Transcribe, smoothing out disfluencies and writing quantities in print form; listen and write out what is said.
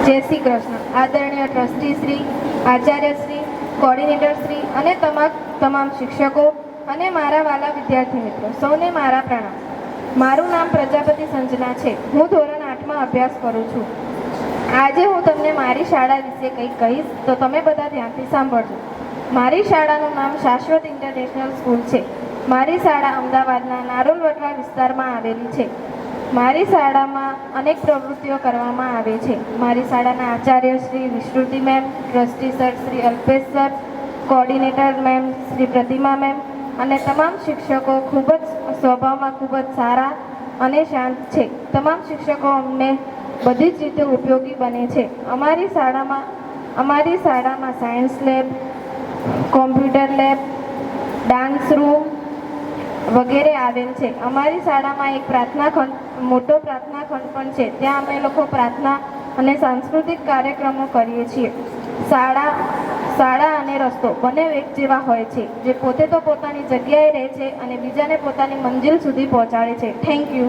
જય શ્રી કૃષ્ણ. આદરણીય trustee Shri, Acharya Shri, coordinator Shri અને તમામ શિક્ષકો અને મારા વાલા વિદ્યાર્થી મિત્રો, સૌને મારા પ્રણામ. મારું નામ પ્રજાપતિ સંજના છે. હું ધોરણ 8માં અભ્યાસ કરું છું. આજે હું તમને મારી શાળા વિશે કંઈક કહીશ, તો તમે બધા ધ્યાનથી સાંભળજો. મારી શાળાનું નામ શાશ્વત ઇન્ટરનેશનલ સ્કૂલ છે. મારી શાળા અમદાવાદના નારોલ વટવા વિસ્તારમાં આવેલી છે. મારી શાળામાં અનેક પ્રવૃત્તિઓ કરવામાં આવે છે. મારી શાળાના આચાર્ય Shri Vishruti ma'am, trustee sir Shri Alpesh sir, coordinator ma'am Shri Pratima ma'am અને તમામ શિક્ષકો ખૂબ જ સ્વભાવમાં ખૂબ જ સારા અને શાંત છે. તમામ શિક્ષકો અમને બધી જ રીતે ઉપયોગી બને છે. અમારી શાળામાં science lab, computer lab, dance room વગેરે આવેલ છે. અમારી શાળામાં એક મોટો પ્રાર્થના ખંડ પણ છે. ત્યાં અમે લોકો પ્રાર્થના અને સાંસ્કૃતિક કાર્યક્રમો કરીએ છીએ. શાળા અને રસ્તો બંને એક જેવા હોય છે, જે પોતે તો પોતાની જગ્યાએ રહે છે અને બીજાને પોતાની મંજિલ સુધી પહોંચાડે છે. Thank you.